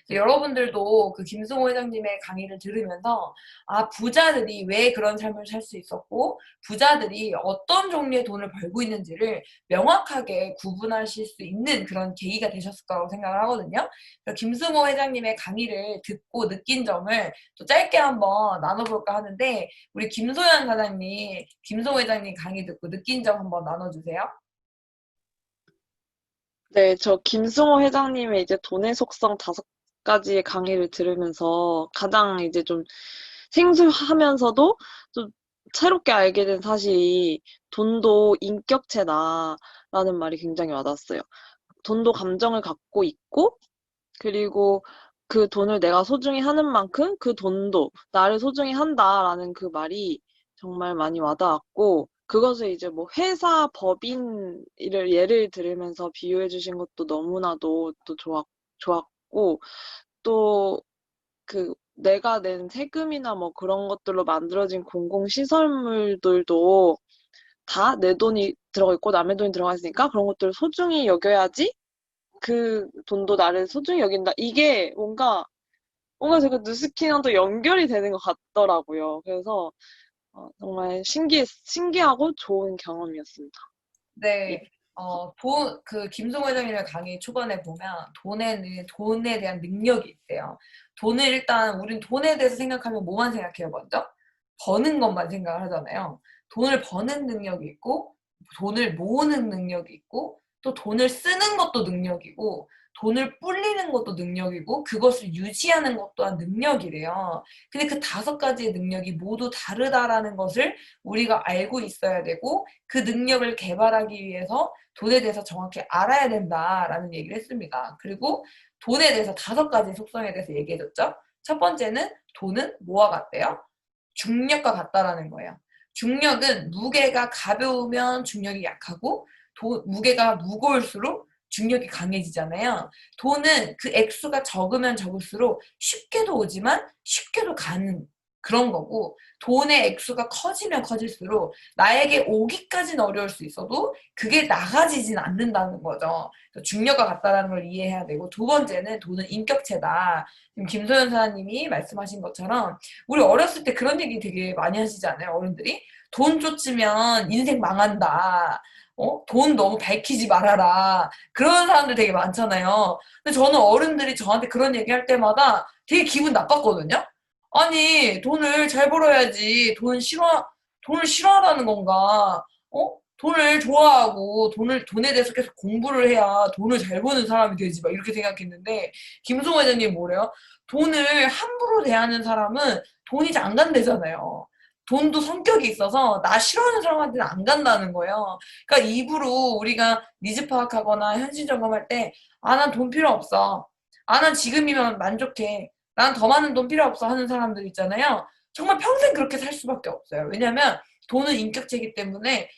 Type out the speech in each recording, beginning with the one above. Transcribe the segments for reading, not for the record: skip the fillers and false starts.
그래서 여러분들도 그 김승호 회장님의 강의를 들으면서 아, 부자들이 왜 그런 삶을 살 수 있었고 부자들이 어떤 종류의 돈을 벌고 있는지를 명확하게 구분하실 수 있는 그런 계기가 되셨을 거라고 생각을 하거든요. 그래서 김승호 회장님의 강의를 듣고 느낀 점을 또 짧게 한번 나눠볼까 하는데 우리 김소연 사장님, 김승호 회장님 강의 듣고 느낀 점 한번 나눠주세요. 네, 저 김승호 회장님의 이제 돈의 속성 5가지의 강의를 들으면서 가장 이제 좀 생소하면서도 좀 새롭게 알게 된 사실이 돈도 인격체다라는 말이 굉장히 와닿았어요. 돈도 감정을 갖고 있고, 그리고 그 돈을 내가 소중히 하는 만큼 그 돈도 나를 소중히 한다라는 그 말이 정말 많이 와닿았고, 그것을 이제 뭐 회사 법인을 예를 들으면서 비유해 주신 것도 너무나도 또 좋았고, 또 그 내가 낸 세금이나 뭐 그런 것들로 만들어진 공공시설물들도 다 내 돈이 들어가 있고 남의 돈이 들어가 있으니까 그런 것들을 소중히 여겨야지 그 돈도 나를 소중히 여긴다. 이게 뭔가 제가 뉴스키랑 또 연결이 되는 것 같더라고요. 그래서 정말 신기하고 좋은 경험이었습니다. 예. 네, 김승호 회장님의 강의 초반에 보면 돈에는 돈에 대한 능력이 있대요. 돈을 일단, 우린 돈에 대해서 생각하면 뭐만 생각해요, 먼저? 버는 것만 생각을 하잖아요. 돈을 버는 능력이 있고, 돈을 모으는 능력이 있고, 또 돈을 쓰는 것도 능력이고, 돈을 불리는 것도 능력이고, 그것을 유지하는 것 또한 능력이래요. 근데 그 5가지의 능력이 모두 다르다라는 것을 우리가 알고 있어야 되고, 그 능력을 개발하기 위해서 돈에 대해서 정확히 알아야 된다라는 얘기를 했습니다. 그리고 돈에 대해서 5가지 속성에 대해서 얘기해줬죠. 첫 번째는 돈은 뭐와 같대요? 중력과 같다라는 거예요. 중력은 무게가 가벼우면 중력이 약하고 무게가 무거울수록 중력이 강해지잖아요. 돈은 그 액수가 적으면 적을수록 쉽게도 오지만 쉽게도 가는 그런 거고, 돈의 액수가 커지면 커질수록 나에게 오기까지는 어려울 수 있어도 그게 나가지진 않는다는 거죠. 중력과 같다는 걸 이해해야 되고, 두 번째는 돈은 인격체다. 지금 김소연 사장님이 말씀하신 것처럼 우리 어렸을 때 그런 얘기 되게 많이 하시지 않아요? 어른들이 돈 쫓으면 인생 망한다. 돈 너무 밝히지 말아라. 그런 사람들 되게 많잖아요. 근데 저는 어른들이 저한테 그런 얘기 할 때마다 되게 기분 나빴거든요. 아니, 돈을 잘 벌어야지. 돈을 싫어하라는 건가? 돈을 좋아하고, 돈에 대해서 계속 공부를 해야 돈을 잘 버는 사람이 되지. 막 이렇게 생각했는데, 김성호 회장님 뭐래요? 돈을 함부로 대하는 사람은 돈이 잘 안 간대잖아요. 돈도 성격이 있어서 나 싫어하는 사람한테는 안 간다는 거예요. 그러니까 입으로 우리가 니즈 파악하거나 현실 점검할 때, 아, 난 돈 필요 없어. 아, 난 지금이면 만족해. 난 더 많은 돈 필요 없어 하는 사람들 있잖아요. 정말 평생 그렇게 살 수밖에 없어요. 왜냐면 돈은 인격체이기 때문에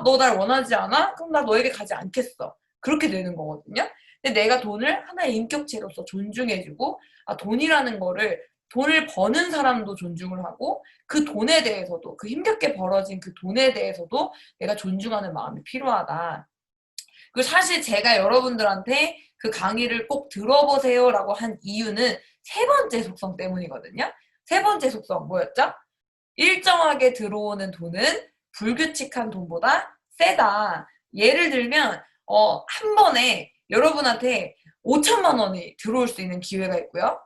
너 날 원하지 않아? 그럼 나 너에게 가지 않겠어. 그렇게 되는 거거든요. 근데 내가 돈을 하나의 인격체로서 존중해주고 돈이라는 거를 돈을 버는 사람도 존중을 하고 그 돈에 대해서도 그 힘겹게 벌어진 그 돈에 대해서도 내가 존중하는 마음이 필요하다. 그리고 사실 제가 여러분들한테 그 강의를 꼭 들어보세요라고 한 이유는 3번째 속성 때문이거든요. 3번째 속성 뭐였죠? 일정하게 들어오는 돈은 불규칙한 돈보다 세다. 예를 들면 한 번에 여러분한테 5천만 원이 들어올 수 있는 기회가 있고요.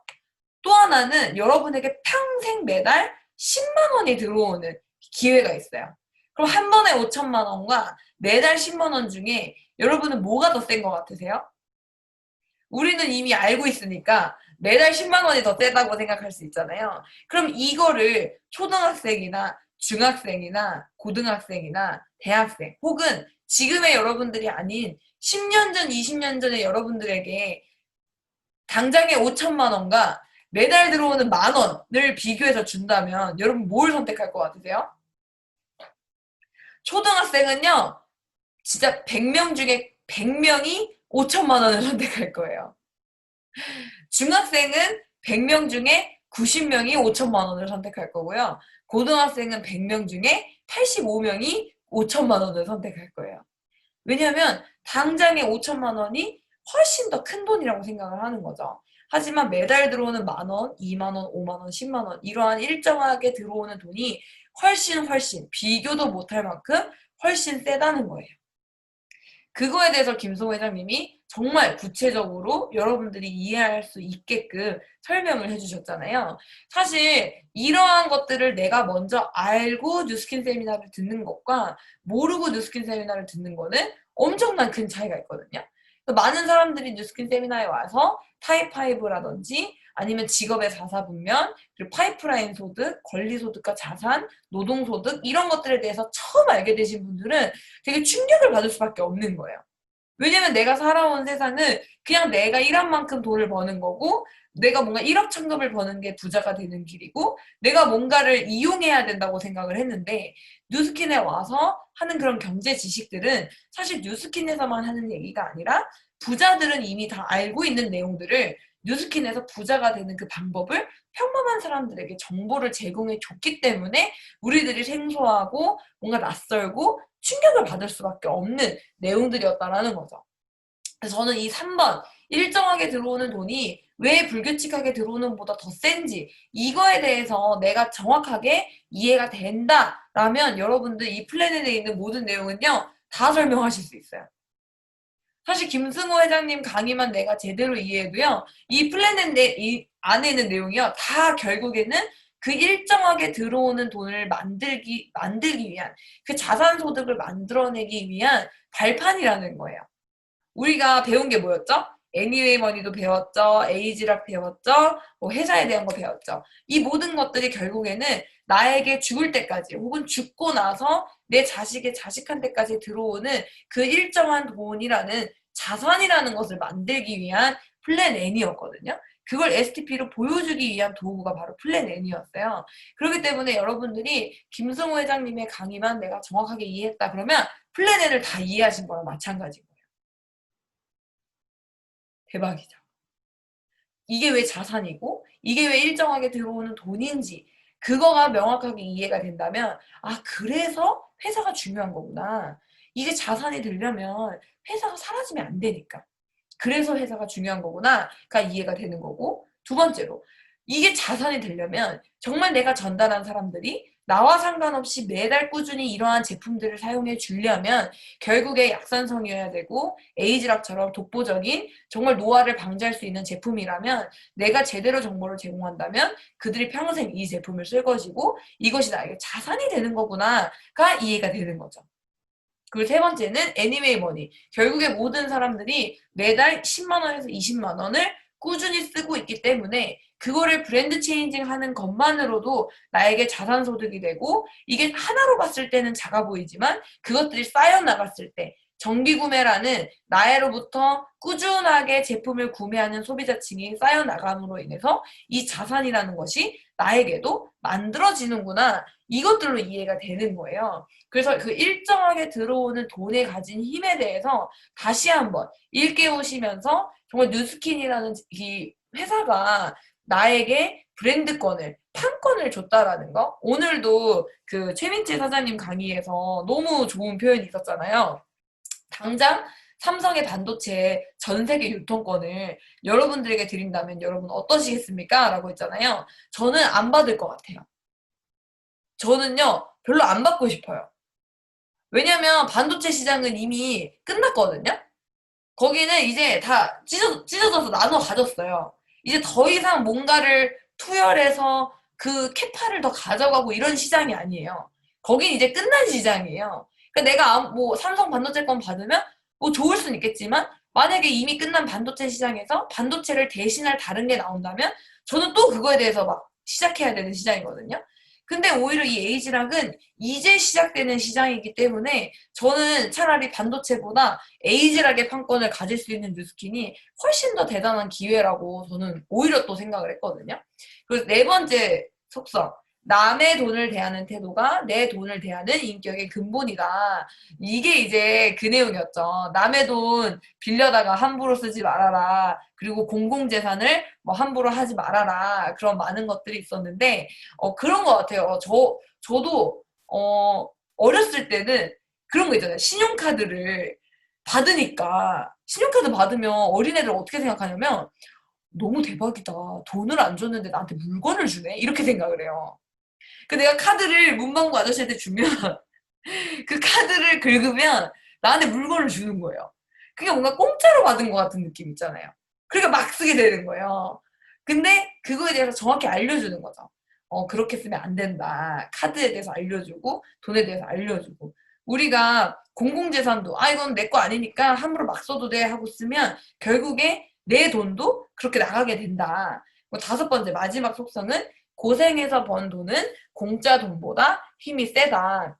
또 하나는 여러분에게 평생 매달 10만 원이 들어오는 기회가 있어요. 그럼 한 번에 5천만 원과 매달 10만 원 중에 여러분은 뭐가 더 센 것 같으세요? 우리는 이미 알고 있으니까 매달 10만 원이 더 세다고 생각할 수 있잖아요. 그럼 이거를 초등학생이나 중학생이나 고등학생이나 대학생 혹은 지금의 여러분들이 아닌 10년 전, 20년 전의 여러분들에게 당장의 5천만 원과 매달 들어오는 만 원을 비교해서 준다면 여러분 뭘 선택할 것 같으세요? 초등학생은요, 진짜 100명 중에 100명이 5천만 원을 선택할 거예요. 중학생은 100명 중에 90명이 5천만 원을 선택할 거고요. 고등학생은 100명 중에 85명이 5천만 원을 선택할 거예요. 왜냐하면 당장의 5천만 원이 훨씬 더 큰 돈이라고 생각을 하는 거죠. 하지만 매달 들어오는 10,000원, 20,000원, 50,000원, 100,000원 이러한 일정하게 들어오는 돈이 훨씬 비교도 못할 만큼 훨씬 세다는 거예요. 그거에 대해서 김성호 회장님이 정말 구체적으로 여러분들이 이해할 수 있게끔 설명을 해주셨잖아요. 사실 이러한 것들을 내가 먼저 알고 뉴스킨 세미나를 듣는 것과 모르고 뉴스킨 세미나를 듣는 거는 엄청난 큰 차이가 있거든요. 많은 사람들이 뉴스킨 세미나에 와서 타입5라든지 아니면 직업의 사사분면, 그리고 파이프라인 소득, 권리소득과 자산, 노동소득 이런 것들에 대해서 처음 알게 되신 분들은 되게 충격을 받을 수밖에 없는 거예요. 왜냐면 내가 살아온 세상은 그냥 내가 일한 만큼 돈을 버는 거고, 내가 뭔가 일확천금을 버는 게 부자가 되는 길이고, 내가 뭔가를 이용해야 된다고 생각을 했는데, 뉴스킨에 와서 하는 그런 경제 지식들은 사실 뉴스킨에서만 하는 얘기가 아니라 부자들은 이미 다 알고 있는 내용들을 뉴스킨에서 부자가 되는 그 방법을 평범한 사람들에게 정보를 제공해 줬기 때문에 우리들이 생소하고 뭔가 낯설고 충격을 받을 수밖에 없는 내용들이었다라는 거죠. 그래서 저는 이 3번 일정하게 들어오는 돈이 왜 불규칙하게 들어오는 것보다 더 센지 이거에 대해서 내가 정확하게 이해가 된다라면 여러분들 이 플랜에 있는 모든 내용은요 다 설명하실 수 있어요. 사실 김승호 회장님 강의만 내가 제대로 이해해도요 이 플랜의 이 안에 있는 내용이요 다 결국에는 그 일정하게 들어오는 돈을 만들기 위한 그 자산 소득을 만들어내기 위한 발판이라는 거예요. 우리가 배운 게 뭐였죠? 애니웨이 머니도 배웠죠. 에이지락 배웠죠. 뭐 회사에 대한 거 배웠죠. 이 모든 것들이 결국에는 나에게 죽을 때까지 혹은 죽고 나서 내 자식의 자식한테까지 들어오는 그 일정한 돈이라는 자산이라는 것을 만들기 위한 플랜 N이었거든요. 그걸 STP로 보여주기 위한 도구가 바로 플랜 N이었어요. 그렇기 때문에 여러분들이 김승호 회장님의 강의만 내가 정확하게 이해했다 그러면 플랜 N을 다 이해하신 거랑 마찬가지고. 대박이죠. 이게 왜 자산이고 이게 왜 일정하게 들어오는 돈인지 그거가 명확하게 이해가 된다면 아 그래서 회사가 중요한 거구나. 이게 자산이 되려면 회사가 사라지면 안 되니까. 그래서 회사가 중요한 거구나가 이해가 되는 거고 두 번째로 이게 자산이 되려면 정말 내가 전달한 사람들이 나와 상관없이 매달 꾸준히 이러한 제품들을 사용해 주려면 결국에 약산성이어야 되고 에이즈락처럼 독보적인 정말 노화를 방지할 수 있는 제품이라면 내가 제대로 정보를 제공한다면 그들이 평생 이 제품을 쓸 것이고 이것이 나에게 자산이 되는 거구나가 이해가 되는 거죠. 그리고 세 번째는 애니메이 머니. 결국에 모든 사람들이 매달 10만 원에서 20만 원을 꾸준히 쓰고 있기 때문에 그거를 브랜드 체인징 하는 것만으로도 나에게 자산 소득이 되고 이게 하나로 봤을 때는 작아 보이지만 그것들이 쌓여 나갔을 때 정기 구매라는 나로부터 꾸준하게 제품을 구매하는 소비자층이 쌓여 나감으로 인해서 이 자산이라는 것이 나에게도 만들어지는구나. 이것들로 이해가 되는 거예요. 그래서 그 일정하게 들어오는 돈에 가진 힘에 대해서 다시 한번 일깨우시면서 정말 뉴스킨이라는 이 회사가 나에게 브랜드권을 판권을 줬다라는 거. 오늘도 그 최민재 사장님 강의에서 너무 좋은 표현이 있었잖아요. 당장 삼성의 반도체 전 세계 유통권을 여러분들에게 드린다면 여러분 어떠시겠습니까? 라고 했잖아요. 저는 안 받을 것 같아요. 저는요 별로 안 받고 싶어요. 왜냐면 반도체 시장은 이미 끝났거든요. 거기는 이제 다 찢어져서 나눠 가졌어요. 이제 더 이상 뭔가를 투여해서 그 캐파를 더 가져가고 이런 시장이 아니에요. 거긴 이제 끝난 시장이에요. 그러니까 내가 뭐 삼성 반도체권 받으면 뭐 좋을 수는 있겠지만 만약에 이미 끝난 반도체 시장에서 반도체를 대신할 다른 게 나온다면 저는 또 그거에 대해서 막 시작해야 되는 시장이거든요. 근데 오히려 이 에이지락은 이제 시작되는 시장이기 때문에 저는 차라리 반도체보다 에이지락의 판권을 가질 수 있는 뉴스킨이 훨씬 더 대단한 기회라고 저는 오히려 또 생각을 했거든요. 그래서 네 번째 속성. 남의 돈을 대하는 태도가 내 돈을 대하는 인격의 근본이다. 이게 이제 그 내용이었죠. 남의 돈 빌려다가 함부로 쓰지 말아라. 그리고 공공재산을 뭐 함부로 하지 말아라. 그런 많은 것들이 있었는데, 그런 것 같아요. 저도, 어렸을 때는 그런 거 있잖아요. 신용카드를 받으니까, 신용카드 받으면 어린애들 어떻게 생각하냐면, 너무 대박이다. 돈을 안 줬는데 나한테 물건을 주네? 이렇게 생각을 해요. 그 내가 카드를 문방구 아저씨한테 주면 그 카드를 긁으면 나한테 물건을 주는 거예요. 그게 뭔가 공짜로 받은 것 같은 느낌 있잖아요. 그러니까 막 쓰게 되는 거예요. 근데 그거에 대해서 정확히 알려주는 거죠. 그렇게 쓰면 안 된다. 카드에 대해서 알려주고, 돈에 대해서 알려주고. 우리가 공공재산도, 이건 내 거 아니니까 함부로 막 써도 돼 하고 쓰면 결국에 내 돈도 그렇게 나가게 된다. 다섯 번째, 마지막 속성은 고생해서 번 돈은 공짜 돈보다 힘이 세다.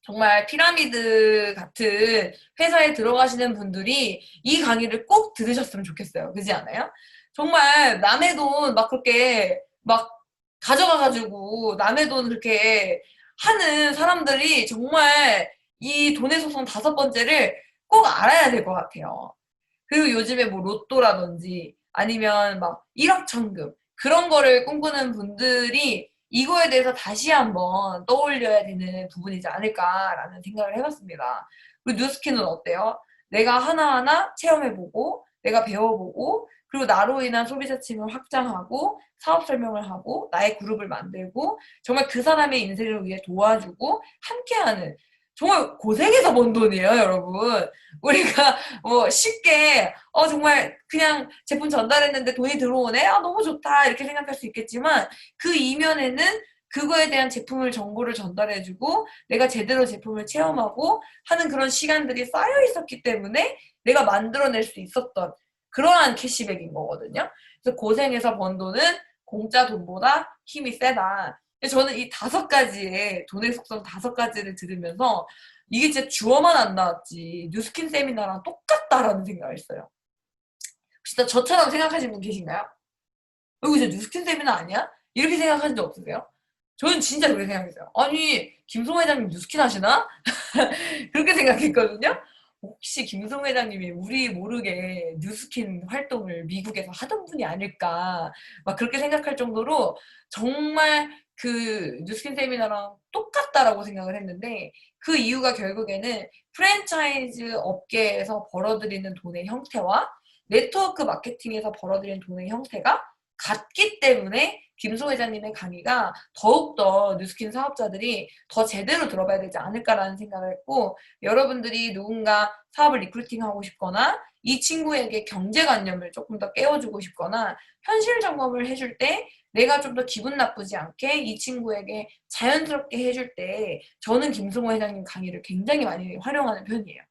정말 피라미드 같은 회사에 들어가시는 분들이 이 강의를 꼭 들으셨으면 좋겠어요. 그렇지 않아요? 정말 남의 돈 막 그렇게 막 가져가가지고 남의 돈 그렇게 하는 사람들이 정말 이 돈의 소송 다섯 번째를 꼭 알아야 될 것 같아요. 그리고 요즘에 뭐 로또라든지 아니면 막 일확천금 그런 거를 꿈꾸는 분들이 이거에 대해서 다시 한번 떠올려야 되는 부분이지 않을까라는 생각을 해봤습니다. 그리고 뉴스킨은 어때요? 내가 하나하나 체험해보고 내가 배워보고 그리고 나로 인한 소비자층을 확장하고 사업 설명을 하고 나의 그룹을 만들고 정말 그 사람의 인생을 위해 도와주고 함께하는 정말 고생해서 번 돈이에요, 여러분. 우리가 뭐 쉽게 정말 그냥 제품 전달했는데 돈이 들어오네? 너무 좋다. 이렇게 생각할 수 있겠지만 그 이면에는 그거에 대한 제품을 정보를 전달해주고 내가 제대로 제품을 체험하고 하는 그런 시간들이 쌓여 있었기 때문에 내가 만들어낼 수 있었던 그러한 캐시백인 거거든요. 그래서 고생해서 번 돈은 공짜 돈보다 힘이 세다. 저는 이 다섯 가지의 돈의 속성 다섯 가지를 들으면서 이게 진짜 주어만 안 나왔지 뉴스킨 세미나랑 똑같다라는 생각을 했어요. 혹시 저처럼 생각하시는 분 계신가요? 이거 진짜 뉴스킨 세미나 아니야? 이렇게 생각하신 적 없으세요? 저는 진짜 그렇게 생각했어요. 아니 김송 회장님 뉴스킨 하시나? 그렇게 생각했거든요. 혹시 김송 회장님이 우리 모르게 뉴스킨 활동을 미국에서 하던 분이 아닐까 막 그렇게 생각할 정도로 정말 그 뉴스킨 세미나랑 똑같다라고 생각을 했는데 그 이유가 결국에는 프랜차이즈 업계에서 벌어들이는 돈의 형태와 네트워크 마케팅에서 벌어들이는 돈의 형태가 같기 때문에 김소 회장님의 강의가 더욱더 뉴스킨 사업자들이 더 제대로 들어봐야 되지 않을까라는 생각을 했고 여러분들이 누군가 사업을 리크루팅하고 싶거나 이 친구에게 경제관념을 조금 더 깨워주고 싶거나 현실 점검을 해줄 때 내가 좀 더 기분 나쁘지 않게 이 친구에게 자연스럽게 해줄 때 저는 김승호 회장님 강의를 굉장히 많이 활용하는 편이에요.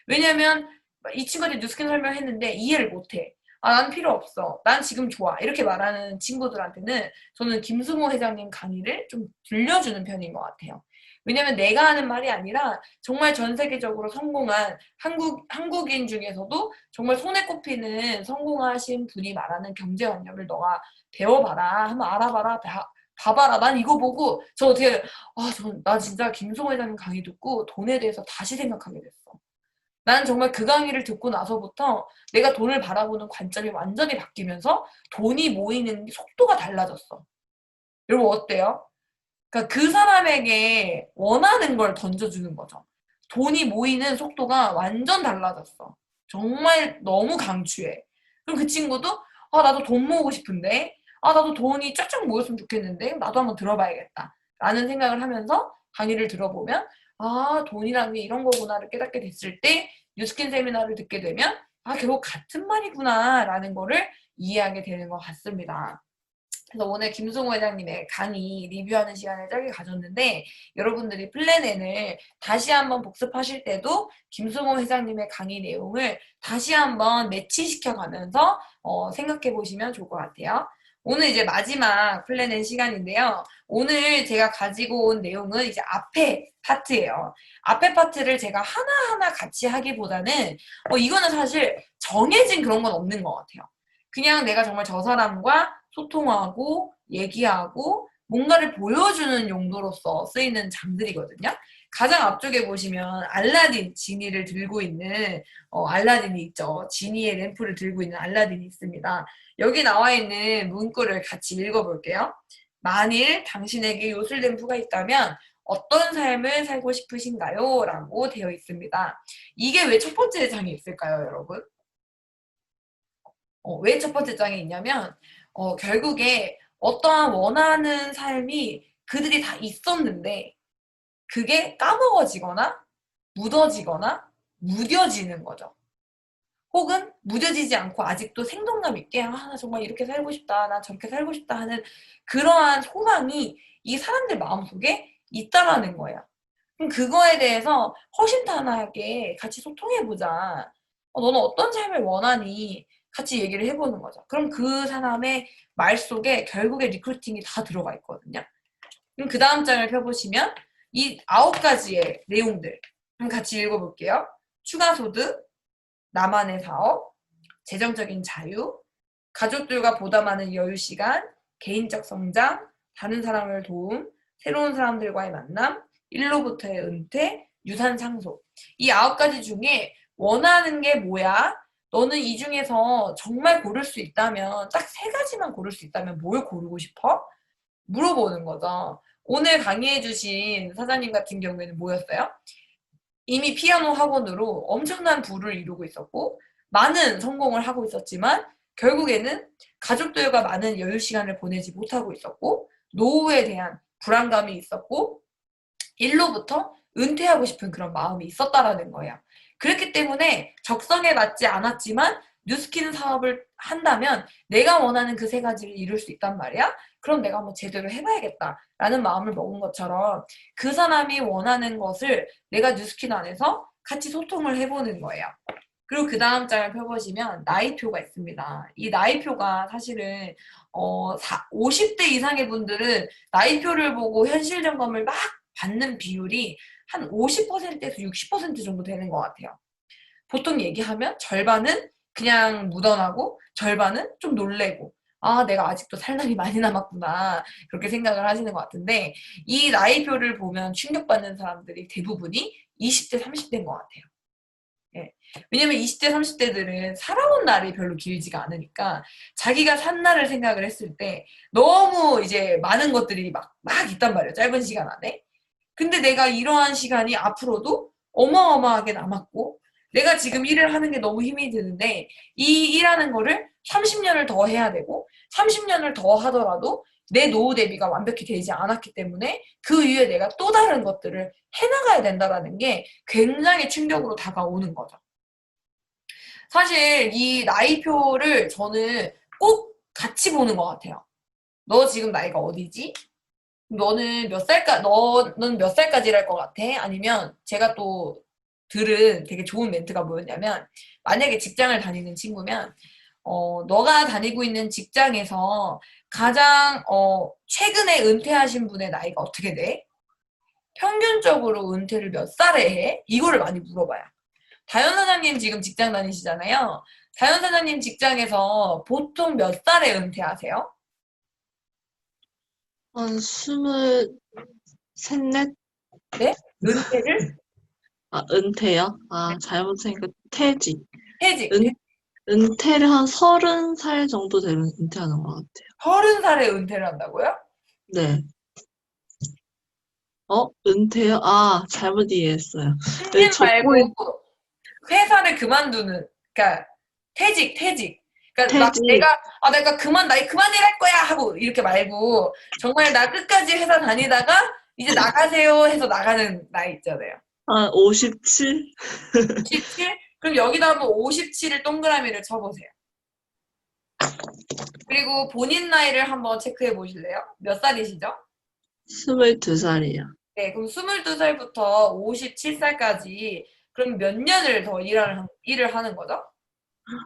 왜냐면 이 친구한테 뉴스킨 설명했는데 이해를 못해. 난 필요 없어. 난 지금 좋아. 이렇게 말하는 친구들한테는 저는 김승호 회장님 강의를 좀 들려주는 편인 것 같아요. 왜냐면 내가 하는 말이 아니라 정말 전 세계적으로 성공한 한국인 중에서도 정말 손에 꼽히는 성공하신 분이 말하는 경제관념을 너가 배워봐라. 한번 알아봐라. 봐봐라. 난 이거 보고 저 어떻게 나 진짜 김승호 회장님 강의 듣고 돈에 대해서 다시 생각하게 됐어. 난 정말 그 강의를 듣고 나서부터 내가 돈을 바라보는 관점이 완전히 바뀌면서 돈이 모이는 속도가 달라졌어. 여러분 어때요? 그러니까 그 사람에게 원하는 걸 던져주는 거죠. 돈이 모이는 속도가 완전 달라졌어. 정말 너무 강추해. 그럼 그 친구도 나도 돈 모으고 싶은데 나도 돈이 쫙쫙 모였으면 좋겠는데 나도 한번 들어봐야겠다. 라는 생각을 하면서 강의를 들어보면 돈이라는 게 이런 거구나를 깨닫게 됐을 때 뉴스킨 세미나를 듣게 되면 결국 같은 말이구나 라는 거를 이해하게 되는 것 같습니다. 그래서 오늘 김승호 회장님의 강의 리뷰하는 시간을 짧게 가졌는데 여러분들이 플랜 N을 다시 한번 복습하실 때도 김승호 회장님의 강의 내용을 다시 한번 매치시켜 가면서 생각해 보시면 좋을 것 같아요. 오늘 이제 마지막 플랜 N 시간인데요. 오늘 제가 가지고 온 내용은 이제 앞에 파트예요. 앞에 파트를 제가 하나하나 같이 하기보다는 이거는 사실 정해진 그런 건 없는 것 같아요. 그냥 내가 정말 저 사람과 소통하고 얘기하고 뭔가를 보여주는 용도로서 쓰이는 장들이거든요. 가장 앞쪽에 보시면 알라딘 지니를 들고 있는 알라딘이 있죠. 지니의 램프를 들고 있는 알라딘이 있습니다. 여기 나와 있는 문구를 같이 읽어볼게요. 만일 당신에게 요술 램프가 있다면 어떤 삶을 살고 싶으신가요? 라고 되어 있습니다. 이게 왜 첫 번째 장에 있을까요, 여러분? 왜 첫 번째 장에 있냐면 결국에 어떠한 원하는 삶이 그들이 다 있었는데 그게 까먹어지거나 묻어지거나 무뎌지는 거죠. 혹은 무뎌지지 않고 아직도 생동감 있게 나 정말 이렇게 살고 싶다, 나 저렇게 살고 싶다 하는 그러한 소망이 이 사람들 마음속에 있다라는 거예요. 그럼 그거에 대해서 허심탄회하게 같이 소통해보자. 너는 어떤 삶을 원하니? 같이 얘기를 해보는 거죠. 그럼 그 사람의 말 속에 결국에 리크루팅이 다 들어가 있거든요. 그럼 그 다음 장을 펴보시면 이 9가지의 내용들 같이 읽어볼게요. 추가 소득, 나만의 사업, 재정적인 자유, 가족들과 보다 많은 여유 시간, 개인적 성장, 다른 사람을 도움, 새로운 사람들과의 만남, 일로부터의 은퇴, 유산 상속. 이 9가지 중에 원하는 게 뭐야? 너는 이 중에서 정말 고를 수 있다면, 딱 3가지만 고를 수 있다면 뭘 고르고 싶어? 물어보는 거죠. 오늘 강의해주신 사장님 같은 경우에는 뭐였어요? 이미 피아노 학원으로 엄청난 부를 이루고 있었고 많은 성공을 하고 있었지만 결국에는 가족들과 많은 여유 시간을 보내지 못하고 있었고 노후에 대한 불안감이 있었고 일로부터 은퇴하고 싶은 그런 마음이 있었다라는 거예요. 그렇기 때문에 적성에 맞지 않았지만 뉴스킨 사업을 한다면 내가 원하는 그 3가지를 이룰 수 있단 말이야. 그럼 내가 한번 제대로 해봐야겠다라는 마음을 먹은 것처럼 그 사람이 원하는 것을 내가 뉴스킨 안에서 같이 소통을 해보는 거예요. 그리고 그 다음 장을 펴보시면 나이표가 있습니다. 이 나이표가 사실은 50대 이상의 분들은 나이표를 보고 현실 점검을 막 받는 비율이 한 50%에서 60% 정도 되는 것 같아요. 보통 얘기하면 절반은 그냥 묻어나고 절반은 좀 놀래고 내가 아직도 살 날이 많이 남았구나 그렇게 생각을 하시는 것 같은데 이 나이표를 보면 충격받는 사람들이 대부분이 20대, 30대인 것 같아요. 예. 왜냐면 20대, 30대들은 살아온 날이 별로 길지가 않으니까 자기가 산 날을 생각을 했을 때 너무 이제 많은 것들이 막 있단 말이에요. 짧은 시간 안에. 근데 내가 이러한 시간이 앞으로도 어마어마하게 남았고 내가 지금 일을 하는 게 너무 힘이 드는데 이 일하는 거를 30년을 더 해야 되고 30년을 더 하더라도 내 노후 대비가 완벽히 되지 않았기 때문에 그 위에 내가 또 다른 것들을 해나가야 된다는 게 굉장히 충격으로 다가오는 거죠. 사실 이 나이표를 저는 꼭 같이 보는 것 같아요. 너 지금 나이가 어디지? 너는 너는 몇 살까지 일할 것 같아? 아니면 제가 또 들은 되게 좋은 멘트가 뭐였냐면 만약에 직장을 다니는 친구면 너가 다니고 있는 직장에서 가장 최근에 은퇴하신 분의 나이가 어떻게 돼? 평균적으로 은퇴를 몇 살에 해? 이거를 많이 물어봐요. 다현 사장님 지금 직장 다니시잖아요. 다현 사장님 직장에서 보통 몇 살에 은퇴하세요? 한 23, 넷? 네? 은퇴를? 은퇴요? 잘못 생각해. 퇴직. 퇴직. 은퇴를 한 30살 정도 되면 은퇴하는 것 같아요. 30살에 은퇴를 한다고요? 네. 은퇴요? 잘못 이해했어요. 네, 10년 말고 회사를 그만두는, 그러니까 퇴직. 그러니까 막 퇴직. 내가 나이 그만 일할 거야 하고 이렇게 말고 정말 나 끝까지 회사 다니다가 이제 나가세요 해서 나가는 나이 있잖아요. 57? 57? 그럼 여기다 한번 57을 동그라미를 쳐보세요. 그리고 본인 나이를 한번 체크해 보실래요? 몇 살이시죠? 22살이요. 네, 그럼 22살부터 57살까지 그럼 몇 년을 더 일을 하는 거죠?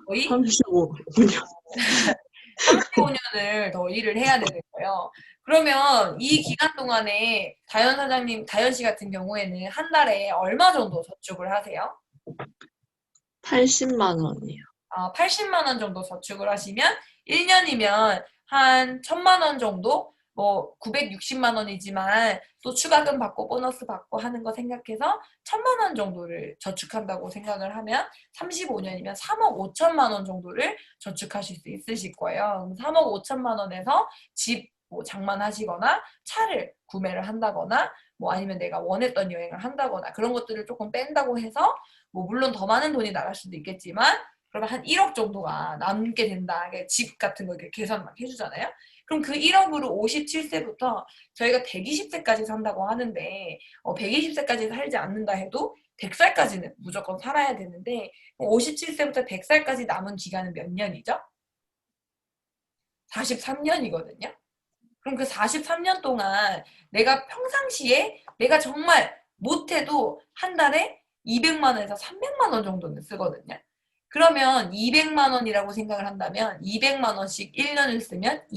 거의 35년. 35년을 더 일을 해야 되는 거예요. 그러면 이 기간 동안에 다현 씨 같은 경우에는 한 달에 얼마 정도 저축을 하세요? 80만 원이요. 80만 원 정도 저축을 하시면 1년이면 한 1000만 원 정도? 뭐 960만 원이지만 또 추가금 받고 보너스 받고 하는 거 생각해서 1000만 원 정도를 저축한다고 생각을 하면 35년이면 3억 5천만 원 정도를 저축하실 수 있으실 거예요. 3억 5천만 원에서 집 뭐 장만하시거나 차를 구매를 한다거나 뭐 아니면 내가 원했던 여행을 한다거나 그런 것들을 조금 뺀다고 해서 뭐 물론 더 많은 돈이 나갈 수도 있겠지만 그러면 한 1억 정도가 남게 된다. 집 같은 거 이렇게 계산 막 해주잖아요. 그럼 그 1억으로 57세부터 저희가 120세까지 산다고 하는데 120세까지 살지 않는다 해도 100살까지는 무조건 살아야 되는데 57세부터 100살까지 남은 기간은 몇 년이죠? 43년이거든요. 그럼 그 43년 동안 내가 평상시에 내가 정말 못해도 한 달에 200만 원에서 300만 원 정도는 쓰거든요. 그러면 200만 원이라고 생각을 한다면 200만 원씩 1년을 쓰면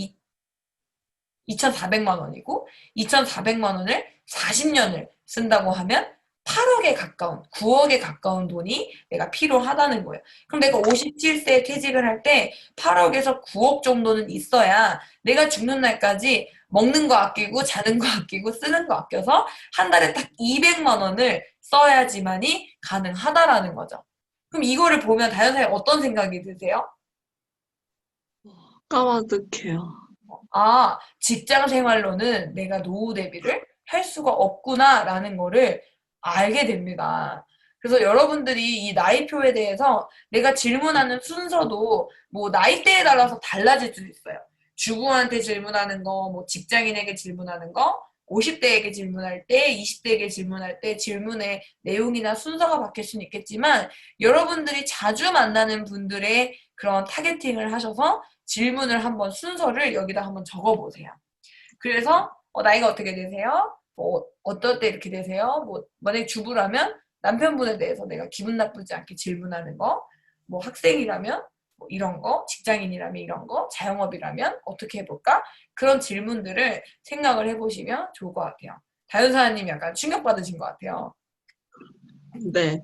2,400만 원이고 2,400만 원을 40년을 쓴다고 하면 8억에 가까운 9억에 가까운 돈이 내가 필요하다는 거예요. 그럼 내가 57세에 퇴직을 할 때 8억에서 9억 정도는 있어야 내가 죽는 날까지 먹는 거 아끼고 자는 거 아끼고 쓰는 거 아껴서 한 달에 딱 200만 원을 써야지만이 가능하다라는 거죠. 그럼 이거를 보면 다현사에 어떤 생각이 드세요? 까마득해요. 아, 직장 생활로는 내가 노후 대비를 할 수가 없구나라는 거를 알게 됩니다. 그래서 여러분들이 이 나이표에 대해서 내가 질문하는 순서도 뭐 나이대에 따라서 달라질 수 있어요. 주부한테 질문하는 거, 뭐 직장인에게 질문하는 거, 50대에게 질문할 때, 20대에게 질문할 때 질문의 내용이나 순서가 바뀔 수는 있겠지만 여러분들이 자주 만나는 분들의 그런 타겟팅을 하셔서 질문을 한번 순서를 여기다 한번 적어보세요. 그래서 나이가 어떻게 되세요? 뭐 어떨 때 이렇게 되세요? 뭐 만약에 주부라면 남편분에 대해서 내가 기분 나쁘지 않게 질문하는 거, 뭐 학생이라면 뭐 이런 거, 직장인이라면 이런 거, 자영업이라면 어떻게 해볼까? 그런 질문들을 생각을 해보시면 좋을 것 같아요. 다윤사님 약간 충격받으신 것 같아요. 네.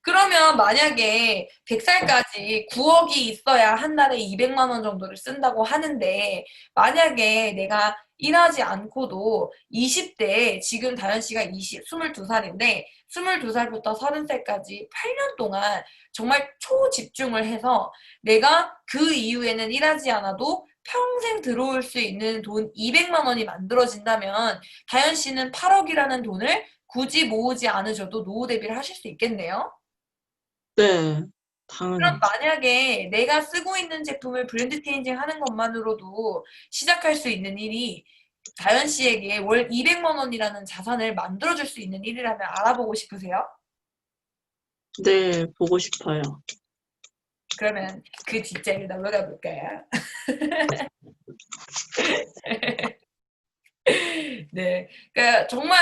그러면 만약에 100살까지 9억이 있어야 한 달에 200만 원 정도를 쓴다고 하는데 만약에 내가 일하지 않고도 20대에 지금 다현 씨가 22살인데 22살부터 30살까지 8년 동안 정말 초집중을 해서 내가 그 이후에는 일하지 않아도 평생 들어올 수 있는 돈 200만 원이 만들어진다면 다현 씨는 8억이라는 돈을 굳이 모으지 않으셔도 노후 대비를 하실 수 있겠네요. 네. 그럼 당연하죠. 만약에 내가 쓰고 있는 제품을 브랜드 체인징 하는 것만으로도 시작할 수 있는 일이 다현 씨에게 월 200만 원이라는 자산을 만들어줄 수 있는 일이라면 알아보고 싶으세요? 네, 보고 싶어요. 그러면 그 뒷자리를 넘어가 볼까요? 네. 그러니까 정말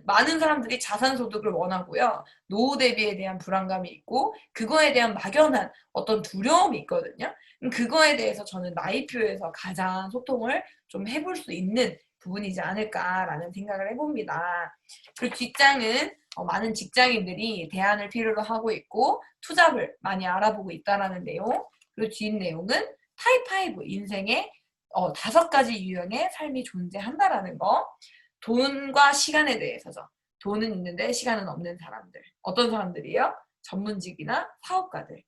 많은 사람들이 자산 소득을 원하고요. 노후 대비에 대한 불안감이 있고, 그거에 대한 막연한 어떤 두려움이 있거든요. 그거에 대해서 저는 나이표에서 가장 소통을 좀 해볼 수 있는 부분이지 않을까라는 생각을 해봅니다. 그리고 직장은 많은 직장인들이 대안을 필요로 하고 있고, 투잡을 많이 알아보고 있다라는 내용, 그리고 뒷 내용은 타입 5 인생의 5가지 유형의 삶이 존재한다라는 거. 돈과 시간에 대해서죠. 돈은 있는데 시간은 없는 사람들. 어떤 사람들이요? 전문직이나 사업가들.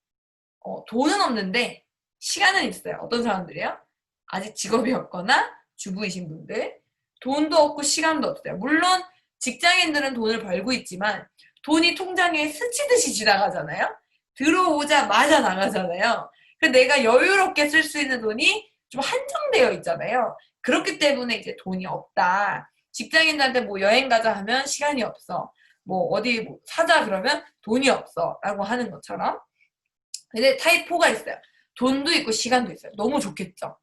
돈은 없는데 시간은 있어요. 어떤 사람들이요? 아직 직업이 없거나 주부이신 분들. 돈도 없고 시간도 없어요. 물론 직장인들은 돈을 벌고 있지만 돈이 통장에 스치듯이 지나가잖아요. 들어오자마자 나가잖아요. 그래서 내가 여유롭게 쓸 수 있는 돈이 좀 한정되어 있잖아요. 그렇기 때문에 이제 돈이 없다. 직장인들한테 뭐 여행 가자 하면 시간이 없어. 뭐 어디 뭐 사자 그러면 돈이 없어. 라고 하는 것처럼. 근데 타입 4가 있어요. 돈도 있고 시간도 있어요. 너무 좋겠죠.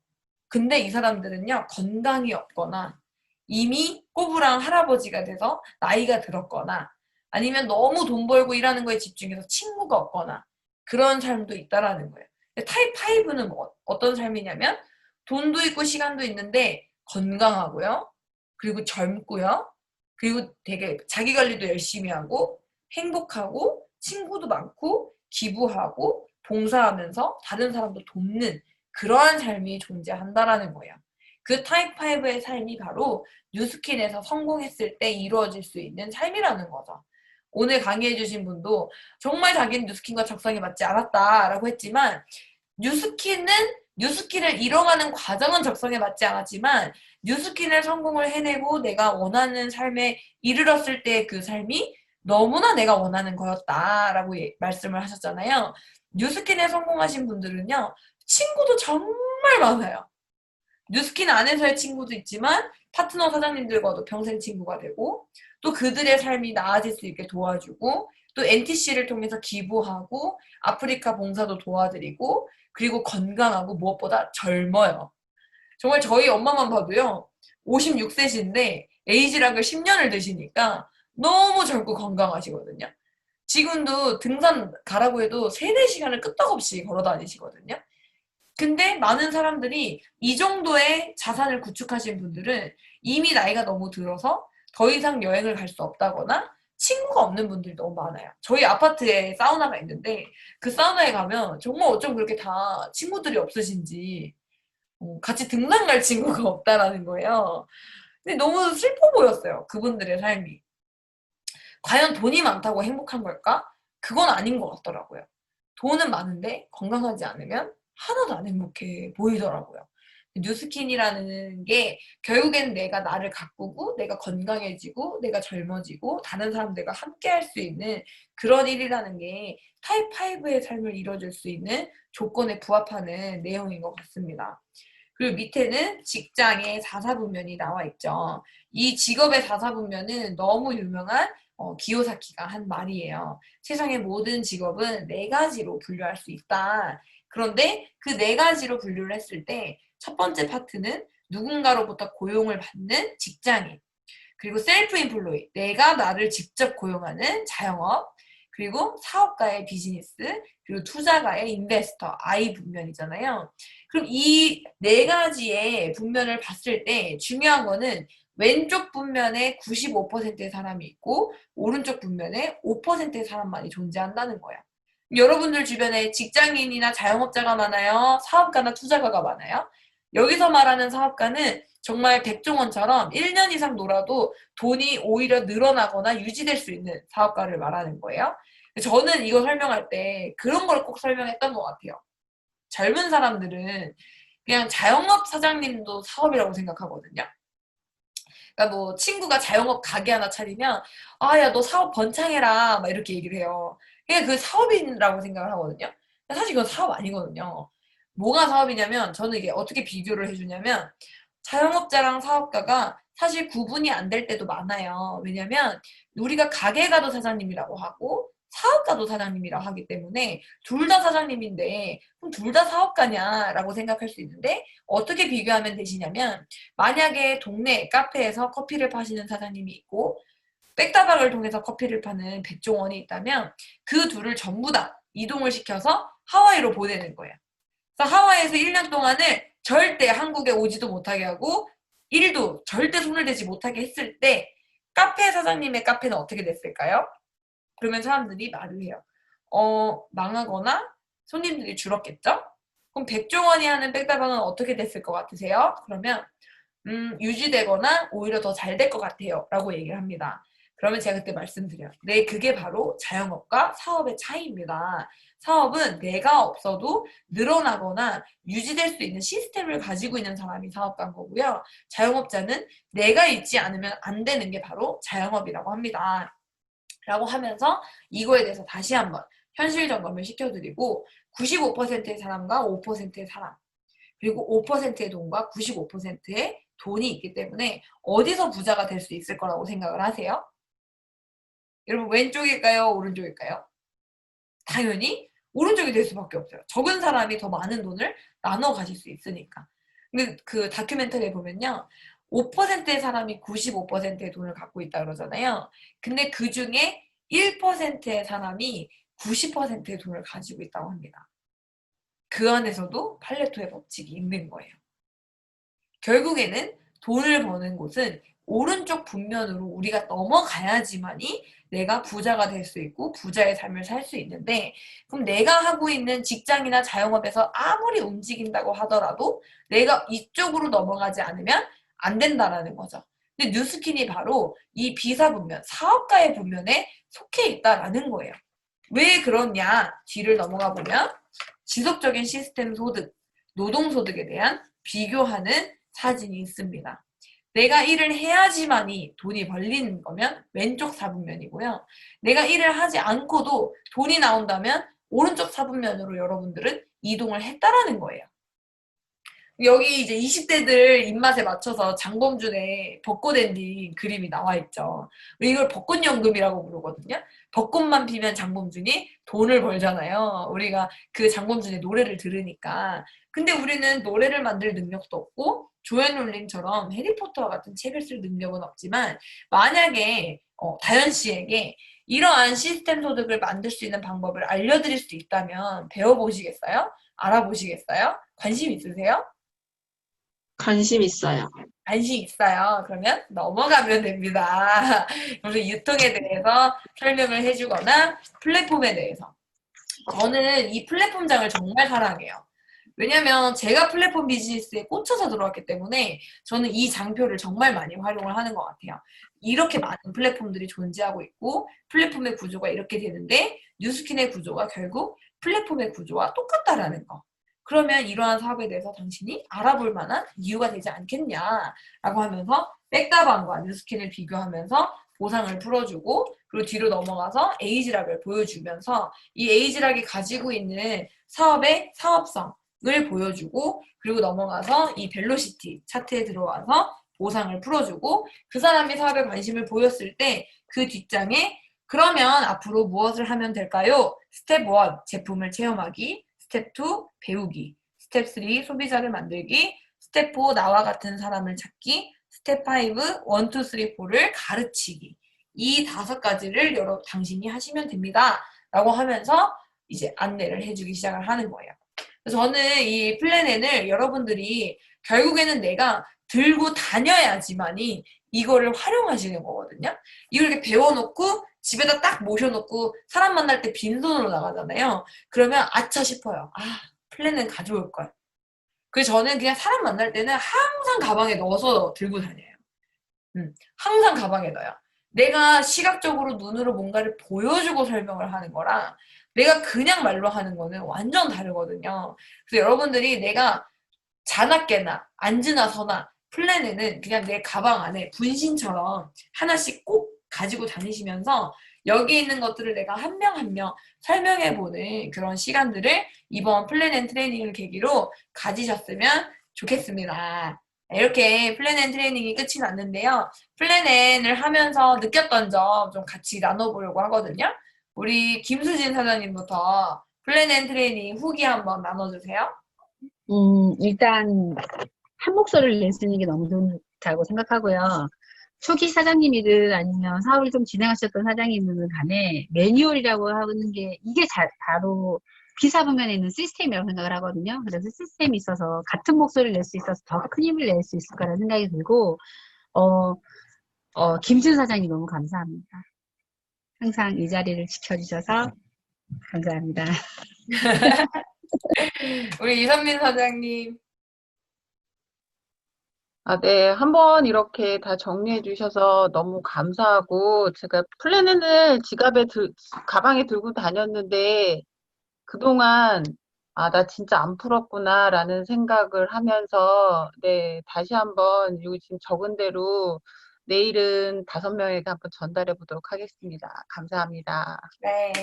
근데 이 사람들은요, 건강이 없거나 이미 꼬부랑 할아버지가 돼서 나이가 들었거나 아니면 너무 돈 벌고 일하는 거에 집중해서 친구가 없거나 그런 삶도 있다라는 거예요. 타입 5는 어떤 삶이냐면 돈도 있고 시간도 있는데 건강하고요. 그리고 젊고요. 그리고 되게 자기 관리도 열심히 하고 행복하고 친구도 많고 기부하고 봉사하면서 다른 사람도 돕는 그러한 삶이 존재한다라는 거예요. 그 타입 5의 삶이 바로 뉴스킨에서 성공했을 때 이루어질 수 있는 삶이라는 거죠. 오늘 강의해주신 분도 정말 자기는 뉴스킨과 적성에 맞지 않았다라고 했지만 뉴스킨을 이뤄가는 과정은 적성에 맞지 않았지만 뉴스킨을 성공을 해내고 내가 원하는 삶에 이르렀을 때 그 삶이 너무나 내가 원하는 거였다라고 말씀을 하셨잖아요. 뉴스킨에 성공하신 분들은요, 친구도 정말 많아요. 뉴스킨 안에서의 친구도 있지만 파트너 사장님들과도 평생 친구가 되고, 또 그들의 삶이 나아질 수 있게 도와주고, 또 NTC를 통해서 기부하고 아프리카 봉사도 도와드리고, 그리고 건강하고 무엇보다 젊어요. 정말 저희 엄마만 봐도요, 56세신데 에이즈락을 10년을 드시니까 너무 젊고 건강하시거든요. 지금도 등산 가라고 해도 3, 4시간을 끄떡없이 걸어 다니시거든요. 근데 많은 사람들이 이 정도의 자산을 구축하신 분들은 이미 나이가 너무 들어서 더 이상 여행을 갈 수 없다거나 친구가 없는 분들이 너무 많아요. 저희 아파트에 사우나가 있는데 그 사우나에 가면 정말 어쩜 그렇게 다 친구들이 없으신지 같이 등산 갈 친구가 없다라는 거예요. 근데 너무 슬퍼 보였어요. 그분들의 삶이. 과연 돈이 많다고 행복한 걸까? 그건 아닌 것 같더라고요. 돈은 많은데 건강하지 않으면 하나도 안 행복해 보이더라고요. 뉴스킨이라는 게 결국엔 내가 나를 가꾸고 내가 건강해지고 내가 젊어지고 다른 사람들과 함께 할 수 있는 그런 일이라는 게 타입 5의 삶을 이뤄줄 수 있는 조건에 부합하는 내용인 것 같습니다. 그리고 밑에는 직장의 4사분면이 나와 있죠. 이 직업의 4사분면은 너무 유명한 기요사키가 한 말이에요. 세상의 모든 직업은 4가지로 분류할 수 있다. 그런데 그 4가지로 분류를 했을 때 첫 번째 파트는 누군가로부터 고용을 받는 직장인, 그리고 셀프 인플로이, 내가 나를 직접 고용하는 자영업, 그리고 사업가의 비즈니스, 그리고 투자가의 인베스터, I 분면이잖아요. 그럼 이 4가지의 분면을 봤을 때 중요한 거는 왼쪽 분면에 95%의 사람이 있고 오른쪽 분면에 5%의 사람만이 존재한다는 거예요. 여러분들 주변에 직장인이나 자영업자가 많아요? 사업가나 투자가가 많아요? 여기서 말하는 사업가는 정말 백종원처럼 1년 이상 놀아도 돈이 오히려 늘어나거나 유지될 수 있는 사업가를 말하는 거예요. 저는 이거 설명할 때 그런 걸 꼭 설명했던 것 같아요. 젊은 사람들은 그냥 자영업 사장님도 사업이라고 생각하거든요. 그러니까 뭐 친구가 자영업 가게 하나 차리면 아, 야, 너 사업 번창해라 막 이렇게 얘기를 해요. 그냥 그 사업인이라고 생각을 하거든요. 사실 그건 사업 아니거든요. 뭐가 사업이냐면 저는 이게 어떻게 비교를 해주냐면 자영업자랑 사업가가 사실 구분이 안 될 때도 많아요. 왜냐면 우리가 가게 가도 사장님이라고 하고 사업가도 사장님이라고 하기 때문에 둘 다 사장님인데 그럼 둘 다 사업가냐라고 생각할 수 있는데 어떻게 비교하면 되시냐면 만약에 동네 카페에서 커피를 파시는 사장님이 있고 백다방을 통해서 커피를 파는 백종원이 있다면 그 둘을 전부 다 이동을 시켜서 하와이로 보내는 거예요. 그래서 하와이에서 1년 동안을 절대 한국에 오지도 못하게 하고 일도 절대 손을 대지 못하게 했을 때 카페 사장님의 카페는 어떻게 됐을까요? 그러면 사람들이 말을 해요. 망하거나 손님들이 줄었겠죠? 그럼 백종원이 하는 백다방은 어떻게 됐을 것 같으세요? 그러면 유지되거나 오히려 더 잘 될 것 같아요. 라고 얘기를 합니다. 그러면 제가 그때 말씀드려요. 네, 그게 바로 자영업과 사업의 차이입니다. 사업은 내가 없어도 늘어나거나 유지될 수 있는 시스템을 가지고 있는 사람이 사업가인 거고요. 자영업자는 내가 있지 않으면 안 되는 게 바로 자영업이라고 합니다. 라고 하면서 이거에 대해서 다시 한번 현실 점검을 시켜드리고 95%의 사람과 5%의 사람 그리고 5%의 돈과 95%의 돈이 있기 때문에 어디서 부자가 될 수 있을 거라고 생각을 하세요? 여러분 왼쪽일까요? 오른쪽일까요? 당연히 오른쪽이 될 수밖에 없어요. 적은 사람이 더 많은 돈을 나눠 가질 수 있으니까. 근데 그 다큐멘터리에 보면요. 5%의 사람이 95%의 돈을 갖고 있다 그러잖아요. 근데 그 중에 1%의 사람이 90%의 돈을 가지고 있다고 합니다. 그 안에서도 팔레토의 법칙이 있는 거예요. 결국에는 돈을 버는 곳은 오른쪽 분면으로 우리가 넘어가야지만이 내가 부자가 될 수 있고 부자의 삶을 살 수 있는데 그럼 내가 하고 있는 직장이나 자영업에서 아무리 움직인다고 하더라도 내가 이쪽으로 넘어가지 않으면 안 된다라는 거죠. 근데 뉴스킨이 바로 이 비사분면, 사업가의 분면에 속해 있다라는 거예요. 왜 그러냐? 뒤를 넘어가 보면 지속적인 시스템 소득, 노동소득에 대한 비교하는 사진이 있습니다. 내가 일을 해야지만이 돈이 벌리는 거면 왼쪽 사분면이고요. 내가 일을 하지 않고도 돈이 나온다면 오른쪽 사분면으로 여러분들은 이동을 했다라는 거예요. 여기 이제 20대들 입맛에 맞춰서 장범준의 벚꽃 엔딩 그림이 나와 있죠. 이걸 벚꽃연금이라고 부르거든요. 벚꽃만 피면 장범준이 돈을 벌잖아요. 우리가 그 장범준의 노래를 들으니까. 근데 우리는 노래를 만들 능력도 없고 조앤 롤링처럼 해리포터와 같은 책을 쓸 능력은 없지만 만약에 다현 씨에게 이러한 시스템 소득을 만들 수 있는 방법을 알려드릴 수 있다면 배워보시겠어요? 알아보시겠어요? 관심 있으세요? 관심 있어요. 관심 있어요. 그러면 넘어가면 됩니다. 그래서 유통에 대해서 설명을 해주거나 플랫폼에 대해서. 저는 이 플랫폼장을 정말 사랑해요. 왜냐면 제가 플랫폼 비즈니스에 꽂혀서 들어왔기 때문에 저는 이 장표를 정말 많이 활용을 하는 것 같아요. 이렇게 많은 플랫폼들이 존재하고 있고 플랫폼의 구조가 이렇게 되는데 뉴스킨의 구조가 결국 플랫폼의 구조와 똑같다라는 거. 그러면 이러한 사업에 대해서 당신이 알아볼 만한 이유가 되지 않겠냐라고 하면서 백다방과 뉴스킨을 비교하면서 보상을 풀어주고 그리고 뒤로 넘어가서 에이지락을 보여주면서 이 에이지락이 가지고 있는 사업의 사업성을 보여주고 그리고 넘어가서 이 벨로시티 차트에 들어와서 보상을 풀어주고 그 사람이 사업에 관심을 보였을 때 그 뒷장에 그러면 앞으로 무엇을 하면 될까요? 스텝 1 제품을 체험하기, 스텝 2 배우기, 스텝 3 소비자를 만들기, 스텝 4 나와 같은 사람을 찾기, 스텝 5 1, 2, 3, 4를 가르치기. 이 5가지를 당신이 하시면 됩니다. 라고 하면서 이제 안내를 해주기 시작을 하는 거예요. 그래서 저는 이 플랜N을 여러분들이 결국에는 내가 들고 다녀야지만이 이거를 활용하시는 거거든요. 이걸 이렇게 배워놓고 집에다 딱 모셔놓고 사람 만날 때 빈손으로 나가잖아요. 그러면 아차 싶어요. 아, 플랜은 가져올 걸. 그래서 저는 그냥 사람 만날 때는 항상 가방에 넣어서 들고 다녀요. 항상 가방에 넣어요. 내가 시각적으로 눈으로 뭔가를 보여주고 설명을 하는 거랑 내가 그냥 말로 하는 거는 완전 다르거든요. 그래서 여러분들이 내가 자나깨나 앉으나 서나 플랜에는 그냥 내 가방 안에 분신처럼 하나씩 꼭 가지고 다니시면서 여기 있는 것들을 내가 한 명 한 명 설명해보는 그런 시간들을 이번 플랜 트레이닝을 계기로 가지셨으면 좋겠습니다. 이렇게 플랜 트레이닝이 끝이 났는데요. 플랜을 하면서 느꼈던 점 좀 같이 나눠보려고 하거든요. 우리 김수진 사장님부터 플랜 트레이닝 후기 한번 나눠주세요. 일단 한 목소리를 낼 수 있는 게 너무 좋다고 생각하고요. 초기 사장님이든 아니면 사업을 좀 진행하셨던 사장님이든 간에 매뉴얼이라고 하는 게 이게 바로 비사부면에 있는 시스템이라고 생각을 하거든요. 그래서 시스템이 있어서 같은 목소리를 낼 수 있어서 더 큰 힘을 낼 수 있을 거라는 생각이 들고 김준 사장님 너무 감사합니다. 항상 이 자리를 지켜주셔서 감사합니다. 우리 이선민 사장님. 네. 한번 이렇게 다 정리해 주셔서 너무 감사하고, 제가 플래닛을 가방에 들고 다녔는데, 그동안, 나 진짜 안 풀었구나라는 생각을 하면서, 네, 다시 한번 여기 지금 적은 대로 내일은 5명에게 한번 전달해 보도록 하겠습니다. 감사합니다. 네.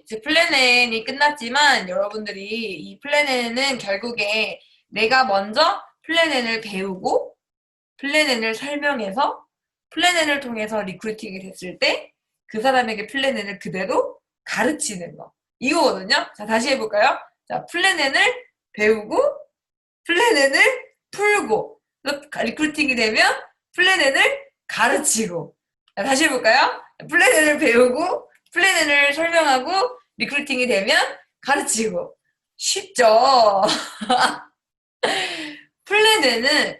이제 플랜N이 끝났지만 여러분들이 이 플랜N은 결국에 내가 먼저 플랜N을 배우고 플랜N을 설명해서 플랜N을 통해서 리크루팅이 됐을 때 그 사람에게 플랜N을 그대로 가르치는 거. 이거거든요. 자, 다시 해볼까요? 자, 플랜N을 배우고 플랜N을 풀고 리크루팅이 되면 플랜N을 가르치고. 자, 다시 해볼까요? 플랜N을 배우고 플랜N을 설명하고 리크루팅이 되면 가르치고. 쉽죠? 플랜N은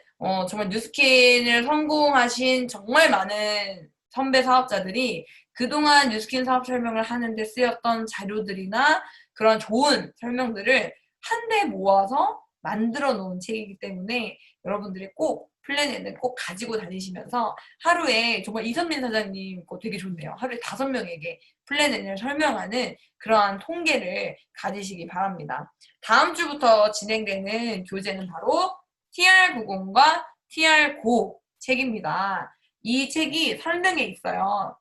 정말 뉴스킨을 성공하신 정말 많은 선배 사업자들이 그동안 뉴스킨 사업 설명을 하는데 쓰였던 자료들이나 그런 좋은 설명들을 한데 모아서 만들어 놓은 책이기 때문에 여러분들이 꼭 플랜N을 꼭 가지고 다니시면서 하루에 정말 이선민 사장님 거 되게 좋네요. 하루에 5명에게 플랜N을 설명하는 그러한 통계를 가지시기 바랍니다. 다음 주부터 진행되는 교재는 바로 TR90과 TR-고 책입니다. 이 책이 설명에 있어요.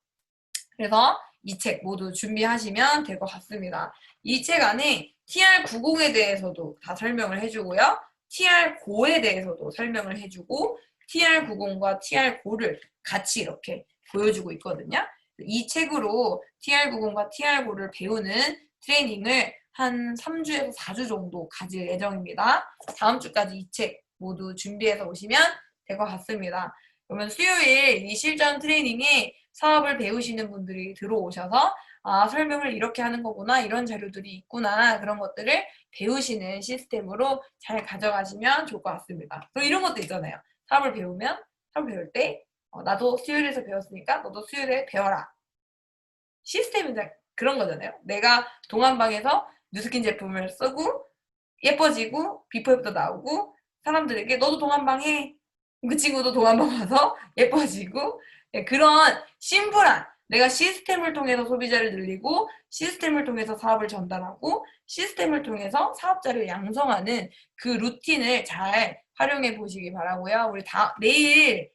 그래서 이 책 모두 준비하시면 될 것 같습니다. 이 책 안에 TR-90에 대해서도 다 설명을 해주고요. TR-고에 대해서도 설명을 해주고 TR-90과 TR-고를 같이 이렇게 보여주고 있거든요. 이 책으로 TR-90과 TR-고를 배우는 트레이닝을 한 3주에서 4주 정도 가질 예정입니다. 다음 주까지 이 책 모두 준비해서 오시면 될 것 같습니다. 그러면 수요일 이 실전 트레이닝에 사업을 배우시는 분들이 들어오셔서 아, 설명을 이렇게 하는 거구나, 이런 자료들이 있구나, 그런 것들을 배우시는 시스템으로 잘 가져가시면 좋을 것 같습니다. 그리고 이런 것도 있잖아요. 사업을 배울 때 나도 수요일에서 배웠으니까 너도 수요일에 배워라. 시스템이 그런 거잖아요. 내가 동안방에서 뉴스킨 제품을 쓰고 예뻐지고 비포 애프터 나오고 사람들에게 너도 동안방 해. 그 친구도 동안방 와서 예뻐지고 그런 심플한 내가 시스템을 통해서 소비자를 늘리고 시스템을 통해서 사업을 전달하고 시스템을 통해서 사업자를 양성하는 그 루틴을 잘 활용해 보시기 바라고요. 우리 내일